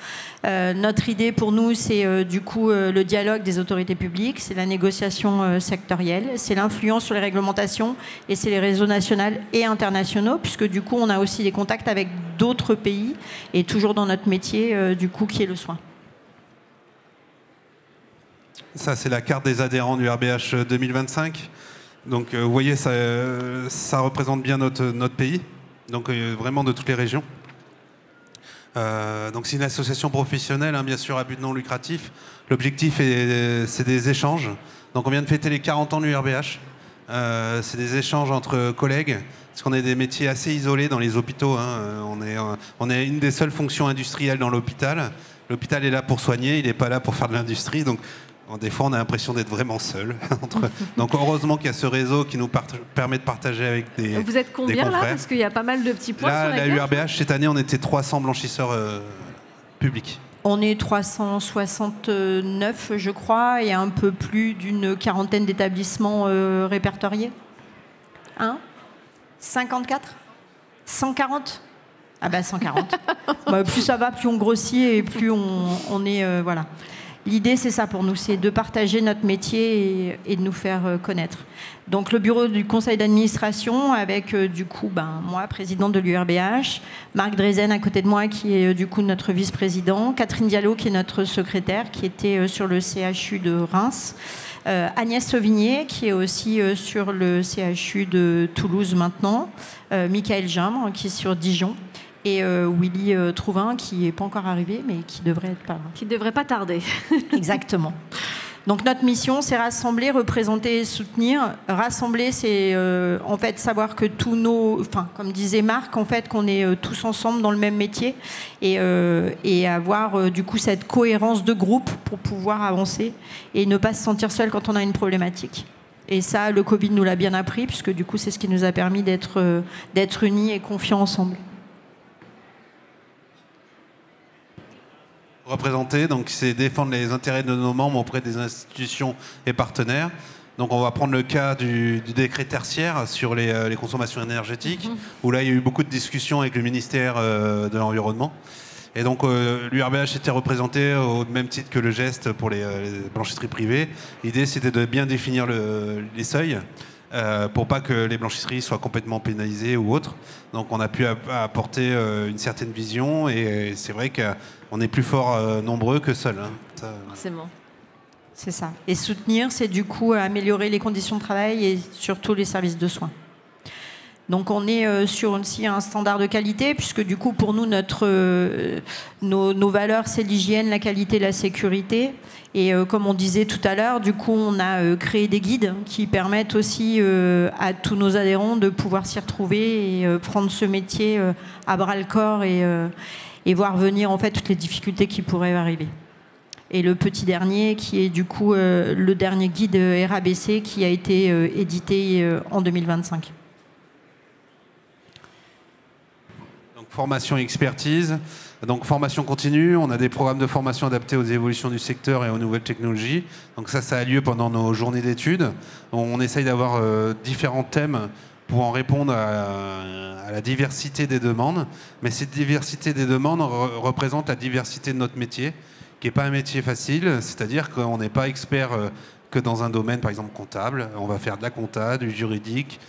Notre idée pour nous, c'est du coup le dialogue des autorités publiques, c'est la négociation sectorielle, c'est l'influence sur les réglementations et c'est les réseaux nationaux et internationaux, puisque du coup on a aussi des contacts avec d'autres pays et toujours dans notre métier du coup qui est le soin. Ça, c'est la carte des adhérents du RBH 2025. Donc, vous voyez, ça représente bien notre pays, donc vraiment de toutes les régions. Donc, c'est une association professionnelle, hein, bien sûr, à but non lucratif. L'objectif, c'est des échanges. Donc, on vient de fêter les 40 ans du RBH. C'est des échanges entre collègues, parce qu'on a des métiers assez isolés dans les hôpitaux. Hein. On est une des seules fonctions industrielles dans l'hôpital. L'hôpital est là pour soigner, il n'est pas là pour faire de l'industrie. Donc, des fois, on a l'impression d'être vraiment seul. Donc, heureusement qu'il y a ce réseau qui nous permet de partager avec des confrères. Vous êtes combien là? Parce qu'il y a pas mal de petits points là, sur la URBH, cette année, on était 300 blanchisseurs publics. On est 369, je crois, et un peu plus d'une quarantaine d'établissements répertoriés. 54 140. Ah ben 140. Plus ça va, plus on grossit et plus on est... voilà. L'idée, c'est ça pour nous, c'est de partager notre métier et de nous faire connaître. Donc, le bureau du conseil d'administration avec, du coup, moi, présidente de l'URBH, Marc Drezen à côté de moi, qui est, du coup, notre vice-président, Catherine Diallo, qui est notre secrétaire, qui était sur le CHU de Reims, Agnès Sauvigné, qui est aussi sur le CHU de Toulouse maintenant, Michael Gimbre, qui est sur Dijon, et Willy Trouvin, qui n'est pas encore arrivé, mais qui devrait être pas là. Qui ne devrait pas tarder. Exactement. Donc notre mission, c'est rassembler, représenter et soutenir. Rassembler, c'est en fait savoir que tous nos... Enfin, comme disait Marc, en fait, qu'on est tous ensemble dans le même métier et avoir du coup cette cohérence de groupe pour pouvoir avancer et ne pas se sentir seul quand on a une problématique. Et ça, le Covid nous l'a bien appris, puisque du coup, c'est ce qui nous a permis d'être unis et confiants ensemble. Représenter, donc c'est défendre les intérêts de nos membres auprès des institutions et partenaires. Donc on va prendre le cas du décret tertiaire sur les consommations énergétiques, où là il y a eu beaucoup de discussions avec le ministère de l'Environnement. Et donc l'URBH était représenté au même titre que le GEST pour les blanchisseries privées. L'idée c'était de bien définir les seuils pour pas que les blanchisseries soient complètement pénalisées ou autres. Donc on a pu apporter une certaine vision et c'est vrai qu'on est plus fort nombreux que seuls. Hein. Forcément. C'est ça. Et soutenir, c'est du coup améliorer les conditions de travail et surtout les services de soins. Donc on est sur aussi un standard de qualité, puisque du coup pour nous, nos valeurs, c'est l'hygiène, la qualité, la sécurité. Et comme on disait tout à l'heure, du coup on a créé des guides qui permettent aussi à tous nos adhérents de pouvoir s'y retrouver et prendre ce métier à bras-le-corps et voir venir en fait toutes les difficultés qui pourraient arriver. Et le petit dernier, qui est du coup le dernier guide RABC qui a été édité en 2025. Donc, formation et expertise. Donc, formation continue. On a des programmes de formation adaptés aux évolutions du secteur et aux nouvelles technologies. Donc ça a lieu pendant nos journées d'études. On essaye d'avoir différents thèmes pour en répondre à la diversité des demandes. Mais cette diversité des demandes représente la diversité de notre métier, qui n'est pas un métier facile, c'est-à-dire qu'on n'est pas expert que dans un domaine, par exemple comptable. On va faire de la compta, du juridique,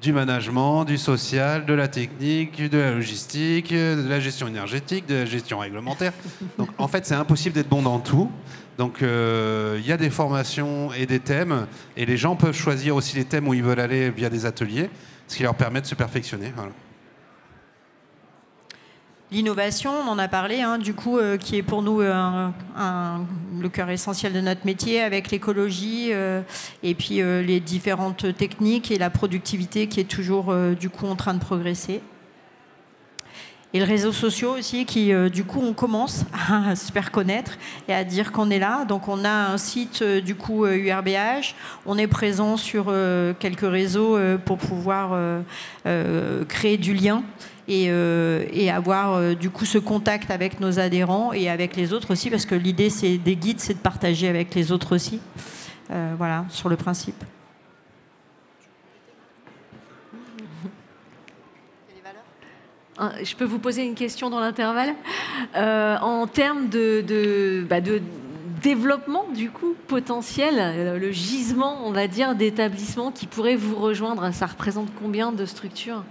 du management, du social, de la technique, de la logistique, de la gestion énergétique, de la gestion réglementaire. Donc en fait, c'est impossible d'être bon dans tout. Donc il y a des formations et des thèmes, et les gens peuvent choisir aussi les thèmes où ils veulent aller via des ateliers, ce qui leur permet de se perfectionner. Voilà. L'innovation, on en a parlé, hein, du coup, qui est pour nous le cœur essentiel de notre métier, avec l'écologie et puis les différentes techniques et la productivité qui est toujours du coup en train de progresser. Et les réseaux sociaux aussi, qui du coup on commence à se faire connaître et à dire qu'on est là. Donc on a un site du coup URBH, on est présent sur quelques réseaux pour pouvoir créer du lien. Et avoir du coup ce contact avec nos adhérents et avec les autres aussi, parce que l'idée c'est des guides, c'est de partager avec les autres aussi. Voilà, sur le principe. Je peux vous poser une question dans l'intervalle. En termes de développement du coup potentiel, le gisement, on va dire, d'établissements qui pourraient vous rejoindre, ça représente combien de structures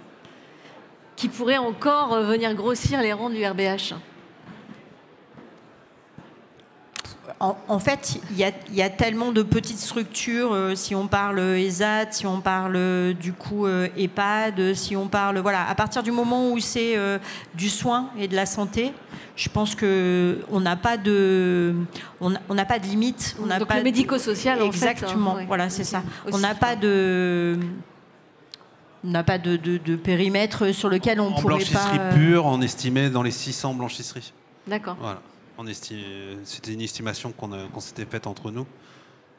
qui pourraient encore venir grossir les rangs de l'URBH? En fait, il y a tellement de petites structures, si on parle ESAT, si on parle du coup EHPAD, si on parle... Voilà, à partir du moment où c'est du soin et de la santé, je pense qu'on n'a pas de limite. On Donc le médico-social, en fait. Exactement, ouais. Voilà, c'est ça. On n'a pas de... On n'a pas de périmètre sur lequel on pourrait pas... En blanchisserie pure, on estimait dans les 600 blanchisseries. D'accord. Voilà. C'était une estimation qu'on s'était faite entre nous.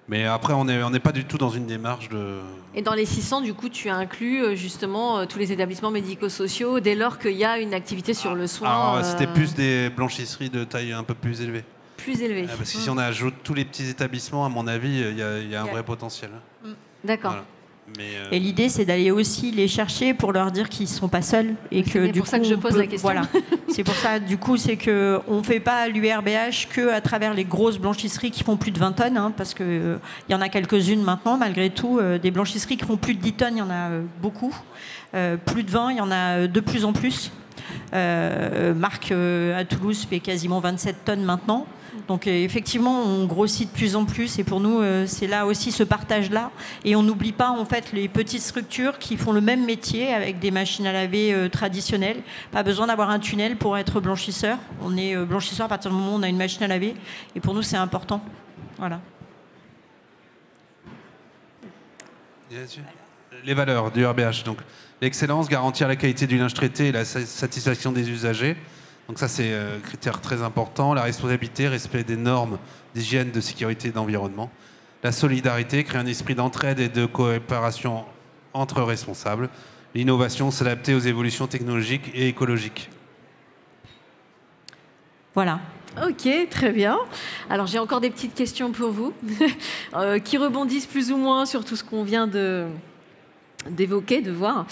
Mais après, on n'est pas du tout dans une démarche de... Et dans les 600, du coup, tu inclus justement tous les établissements médico-sociaux dès lors qu'il y a une activité sur le soin. Alors, c'était plus des blanchisseries de taille un peu plus élevée. Plus élevée. Parce que si on ajoute tous les petits établissements, à mon avis, il y a un vrai potentiel. D'accord. Voilà. Et l'idée, c'est d'aller aussi les chercher pour leur dire qu'ils ne sont pas seuls. Et que, c'est pour ça que je pose la question. Voilà. C'est pour ça, du coup, c'est qu'on ne fait pas l'URBH qu'à travers les grosses blanchisseries qui font plus de 20 tonnes, hein, parce qu'il y en a quelques-unes maintenant, malgré tout. Des blanchisseries qui font plus de 10 tonnes, il y en a beaucoup. Plus de 20, il y en a de plus en plus. Marc, à Toulouse, fait quasiment 27 tonnes maintenant. Donc effectivement, on grossit de plus en plus et pour nous, c'est là aussi ce partage-là. Et on n'oublie pas en fait les petites structures qui font le même métier avec des machines à laver traditionnelles. Pas besoin d'avoir un tunnel pour être blanchisseur. On est blanchisseur à partir du moment où on a une machine à laver. Et pour nous, c'est important. Voilà. Les valeurs du RBH. Donc l'excellence, garantir la qualité du linge traité et la satisfaction des usagers. Donc ça, c'est un critère très important. La responsabilité, respect des normes d'hygiène, de sécurité et d'environnement. La solidarité, créer un esprit d'entraide et de coopération entre responsables. L'innovation, s'adapter aux évolutions technologiques et écologiques. Voilà. Ok, très bien. Alors j'ai encore des petites questions pour vous, qui rebondissent plus ou moins sur tout ce qu'on vient d'évoquer, de voir.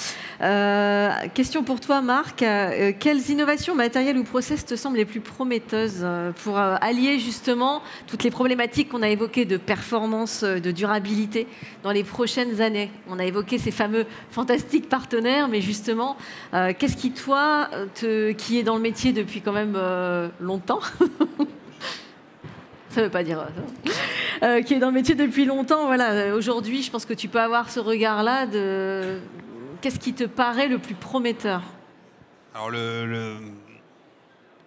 Question pour toi, Marc. Quelles innovations matérielles ou process te semblent les plus prometteuses pour allier justement toutes les problématiques qu'on a évoquées de performance, de durabilité dans les prochaines années? On a évoqué ces fameux fantastiques partenaires, mais justement, qu'est-ce qui, toi, qui est dans le métier depuis quand même longtemps, ça ne veut pas dire qui est dans le métier depuis longtemps, voilà. Aujourd'hui, je pense que tu peux avoir ce regard-là qu'est-ce qui te paraît le plus prometteur? Alors,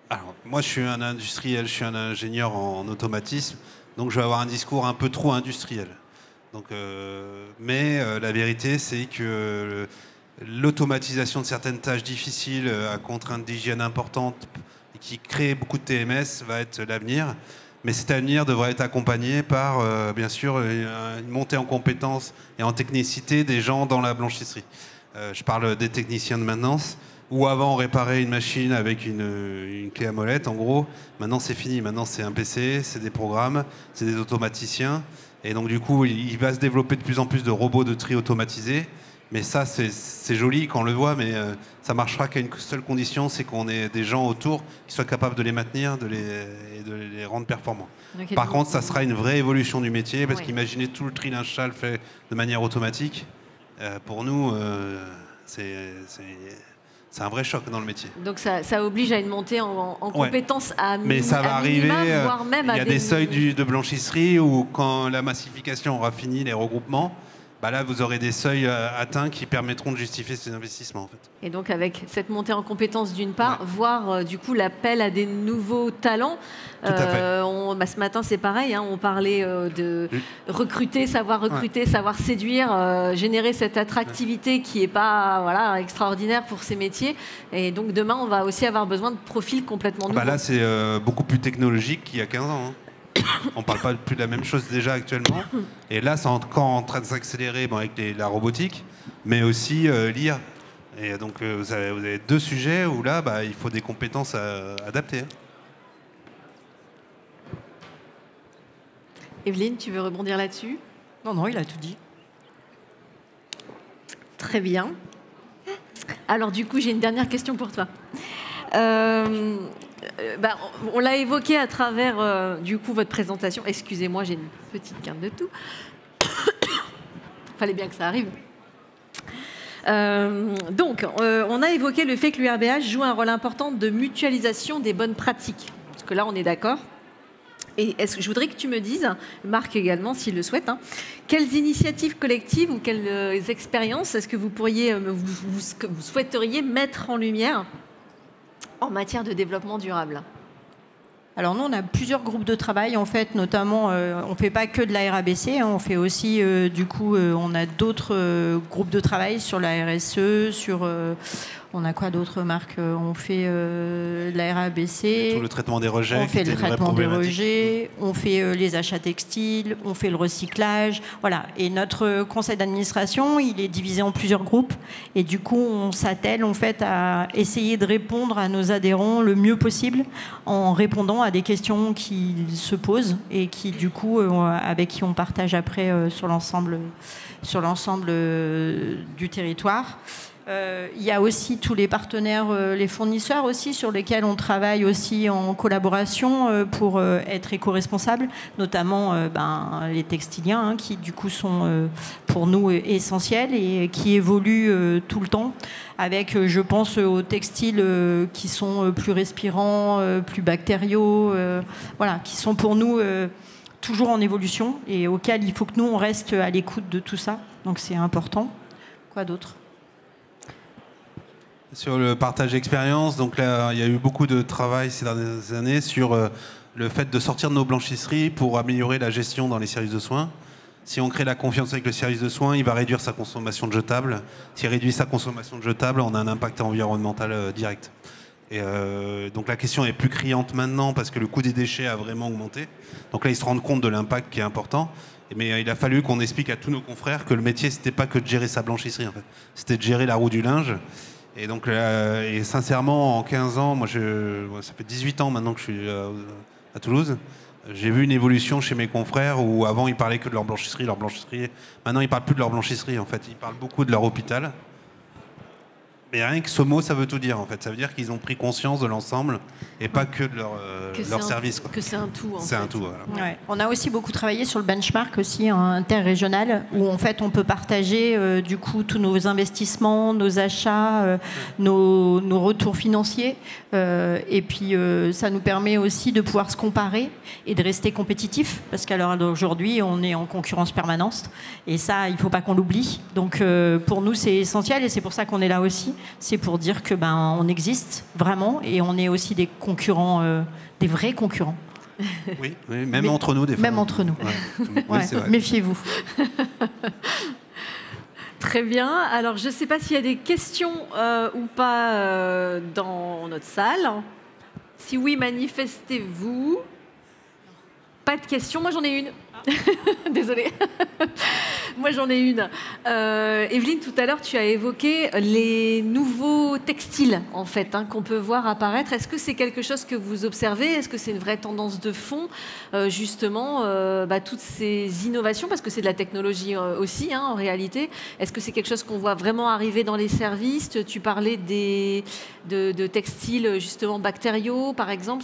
Alors, moi, je suis un industriel, je suis un ingénieur en automatisme, donc je vais avoir un discours un peu trop industriel. Donc, la vérité, c'est que l'automatisation de certaines tâches difficiles à contraintes d'hygiène importantes et qui créent beaucoup de TMS va être l'avenir. Mais cet avenir devrait être accompagné par, bien sûr, une montée en compétences et en technicité des gens dans la blanchisserie. Je parle des techniciens de maintenance, où avant on réparait une machine avec une clé à molette, en gros. Maintenant c'est fini, maintenant c'est un PC, c'est des programmes, c'est des automaticiens. Et donc du coup, il va se développer de plus en plus de robots de tri automatisés. Mais ça, c'est joli quand on le voit, mais ça marchera qu'à une seule condition, c'est qu'on ait des gens autour qui soient capables de les maintenir et de les rendre performants. Okay. Par contre, ça sera une vraie évolution du métier, parce qu'imaginez tout le tri linge sale fait de manière automatique. Pour nous, c'est un vrai choc dans le métier. Donc ça oblige à une montée en compétences à minima. Mais ça va arriver, voire même il y a des seuils de blanchisserie où quand la massification aura fini les regroupements, bah là, vous aurez des seuils atteints qui permettront de justifier ces investissements. En fait. Et donc, avec cette montée en compétences d'une part, voire du coup l'appel à des nouveaux talents. Tout à fait. Ce matin, c'est pareil. On parlait de recruter, savoir séduire, générer cette attractivité qui n'est pas extraordinaire pour ces métiers. Et donc, demain, on va aussi avoir besoin de profils complètement nouveaux. Là, c'est beaucoup plus technologique qu'il y a 15 ans. On ne parle pas plus de la même chose déjà actuellement. Et là, c'est encore en train de s'accélérer avec la robotique, mais aussi l'IA. Et donc, vous avez deux sujets où là, il faut des compétences adaptées. Evelyne, tu veux rebondir là-dessus? Non, il a tout dit. Très bien. Alors, du coup, j'ai une dernière question pour toi. On l'a évoqué à travers du coup votre présentation. Excusez-moi, j'ai une petite quinte de tout. Fallait bien que ça arrive. On a évoqué le fait que l'URBH joue un rôle important de mutualisation des bonnes pratiques. Parce que là, on est d'accord. Et je voudrais que tu me dises, Marc également, s'il le souhaite, quelles initiatives collectives ou quelles expériences est-ce que vous souhaiteriez mettre en lumière en matière de développement durable? Alors nous, on a plusieurs groupes de travail, en fait, notamment, on ne fait pas que de la RABC, on fait aussi, on a d'autres groupes de travail sur la RSE, on a quoi d'autres, Marc? On fait la RABC. Tout le traitement des rejets. On fait le traitement des rejets, on fait les achats textiles, on fait le recyclage. Voilà. Et notre conseil d'administration, il est divisé en plusieurs groupes. Et du coup, on s'attelle en fait à essayer de répondre à nos adhérents le mieux possible en répondant à des questions qui se posent et qui, du coup, avec qui on partage après sur l'ensemble du territoire. Il y a aussi tous les partenaires, les fournisseurs aussi, sur lesquels on travaille aussi en collaboration pour être éco-responsables, notamment les textiliens qui du coup sont pour nous essentiels et qui évoluent tout le temps avec, je pense, aux textiles qui sont plus respirants, plus bactériaux, qui sont pour nous toujours en évolution et auxquels il faut que nous on reste à l'écoute de tout ça. Donc c'est important. Quoi d'autre ? Sur le partage d'expérience, donc là, il y a eu beaucoup de travail ces dernières années sur le fait de sortir de nos blanchisseries pour améliorer la gestion dans les services de soins. Si on crée la confiance avec le service de soins, il va réduire sa consommation de jetables. S'il réduit sa consommation de jetables, on a un impact environnemental direct. Et donc la question est plus criante maintenant parce que le coût des déchets a vraiment augmenté. Donc là, ils se rendent compte de l'impact qui est important. Mais il a fallu qu'on explique à tous nos confrères que le métier, c'était pas que de gérer sa blanchisserie, en fait. C'était de gérer la roue du linge. Et donc, et sincèrement, en 15 ans, ça fait 18 ans maintenant que je suis à Toulouse, j'ai vu une évolution chez mes confrères où avant ils parlaient que de leur blanchisserie. Maintenant ils parlent plus de leur blanchisserie en fait, ils parlent beaucoup de leur hôpital. Mais rien que ce mot, ça veut tout dire en fait. Ça veut dire qu'ils ont pris conscience de l'ensemble et pas que de leur service. Que c'est un tout. C'est un tout. Voilà. Ouais. On a aussi beaucoup travaillé sur le benchmark aussi interrégional où en fait on peut partager du coup tous nos investissements, nos achats, nos retours financiers et puis ça nous permet aussi de pouvoir se comparer et de rester compétitif parce qu'à l'heure d'aujourd'hui on est en concurrence permanente et ça il faut pas qu'on l'oublie. Donc pour nous c'est essentiel et c'est pour ça qu'on est là aussi. C'est pour dire que on existe vraiment et on est aussi des concurrents, des vrais concurrents. Oui, même entre nous des fois. Même entre nous. Ouais. Oui, c'est vrai. Méfiez-vous. Très bien. Alors, je ne sais pas s'il y a des questions ou pas dans notre salle. Si oui, manifestez-vous. Pas de questions. Moi, j'en ai une. Désolée. Moi, j'en ai une. Evelyne, tout à l'heure, tu as évoqué les nouveaux textiles, en fait, qu'on peut voir apparaître. Est-ce que c'est quelque chose que vous observez? Est-ce que c'est une vraie tendance de fond, justement, toutes ces innovations? Parce que c'est de la technologie aussi, en réalité. Est-ce que c'est quelque chose qu'on voit vraiment arriver dans les services? Tu parlais de textiles, justement, bactériaux, par exemple.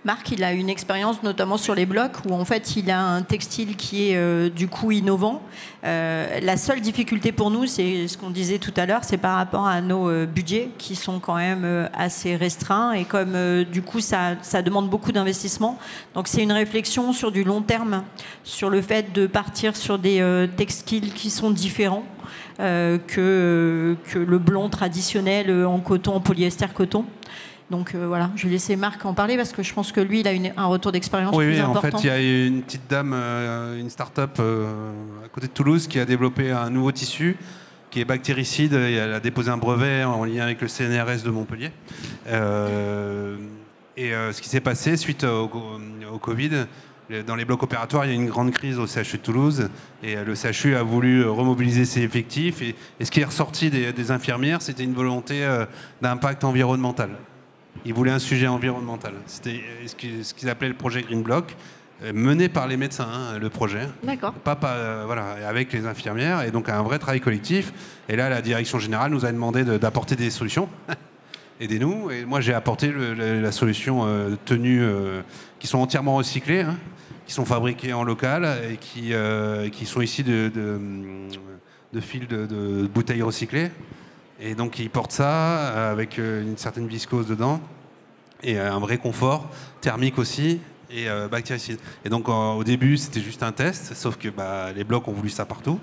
Marc, il a une expérience notamment sur les blocs où en fait il a un textile qui est du coup innovant. La seule difficulté pour nous, c'est ce qu'on disait tout à l'heure, c'est par rapport à nos budgets qui sont quand même assez restreints et comme du coup ça demande beaucoup d'investissement. Donc c'est une réflexion sur du long terme, sur le fait de partir sur des textiles qui sont différents que le blond traditionnel en coton, en polyester coton. Donc voilà, je vais laisser Marc en parler parce que je pense que lui, il a un retour d'expérience plus important. Oui, en fait, il y a une petite dame, une start-up à côté de Toulouse qui a développé un nouveau tissu qui est bactéricide et elle a déposé un brevet en lien avec le CNRS de Montpellier. Ce qui s'est passé suite au Covid, dans les blocs opératoires, il y a une grande crise au CHU de Toulouse et le CHU a voulu remobiliser ses effectifs et ce qui est ressorti des infirmières, c'était une volonté d'impact environnemental. Ils voulaient un sujet environnemental. C'était ce qu'ils appelaient le projet Green Block, mené par les médecins, le projet. D'accord. Voilà, avec les infirmières, et donc un vrai travail collectif. Et là, la direction générale nous a demandé d'apporter des solutions. Aidez-nous. Et moi, j'ai apporté la solution de tenues qui sont entièrement recyclées, qui sont fabriquées en local et qui sont issues de fils de bouteilles recyclées. Et donc ils portent ça avec une certaine viscose dedans et un vrai confort thermique aussi et bactéricide. Et donc au début c'était juste un test, sauf que les blocs ont voulu ça partout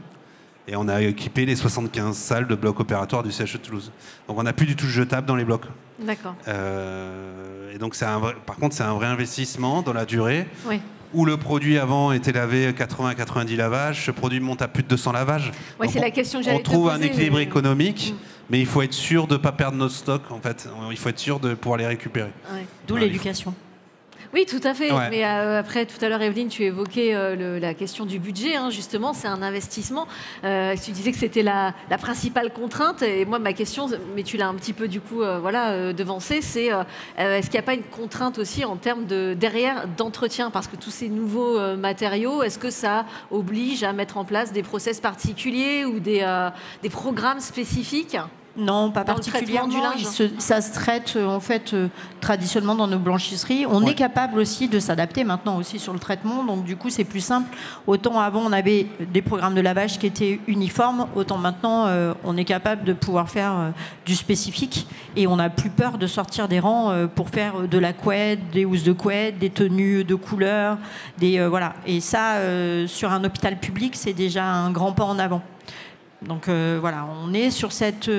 et on a équipé les 75 salles de blocs opératoires du CHU de Toulouse. Donc on n'a plus du tout de jetable dans les blocs. D'accord. Et donc par contre c'est un vrai investissement dans la durée. Oui. Où le produit avant était lavé 80-90 lavages, ce produit monte à plus de 200 lavages. Ouais, c'est la question que j'allais te poser. On trouve un équilibre économique, mais il faut être sûr de ne pas perdre notre stock, en fait. Il faut être sûr de pouvoir les récupérer. Ouais. D'où l'éducation. Oui, tout à fait. Ouais. Mais après, tout à l'heure, Evelyne, tu évoquais la question du budget. Justement, c'est un investissement. Tu disais que c'était la principale contrainte. Et moi, ma question, mais tu l'as un petit peu du coup devancée, c'est est-ce qu'il n'y a pas une contrainte aussi en termes derrière d'entretien? Parce que tous ces nouveaux matériaux, est-ce que ça oblige à mettre en place des process particuliers ou des programmes spécifiques? Non, pas particulièrement. Du linge. Ça se traite en fait traditionnellement dans nos blanchisseries. On est capable aussi de s'adapter maintenant aussi sur le traitement. Donc du coup, c'est plus simple. Autant avant, on avait des programmes de lavage qui étaient uniformes. Autant maintenant, on est capable de pouvoir faire du spécifique. Et on n'a plus peur de sortir des rangs pour faire de la couette, des housses de couette, des tenues de couleur. Voilà. Et ça, sur un hôpital public, c'est déjà un grand pas en avant. Donc voilà, on est sur cette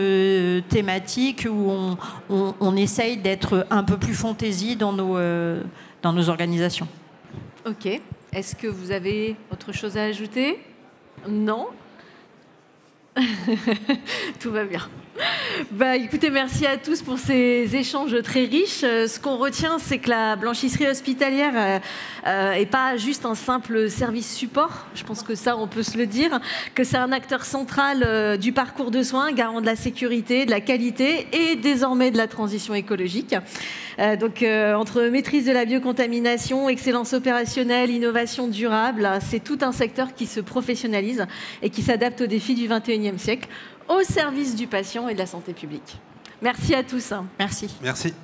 thématique où on essaye d'être un peu plus fantaisie dans nos organisations. Ok. Est-ce que vous avez autre chose à ajouter? Non. Tout va bien. Écoutez, merci à tous pour ces échanges très riches. Ce qu'on retient, c'est que la blanchisserie hospitalière n'est pas juste un simple service support. Je pense que ça, on peut se le dire, que c'est un acteur central du parcours de soins, garant de la sécurité, de la qualité et désormais de la transition écologique. Entre maîtrise de la biocontamination, excellence opérationnelle, innovation durable, c'est tout un secteur qui se professionnalise et qui s'adapte aux défis du XXIe siècle. au service du patient et de la santé publique. Merci à tous. Merci. Merci.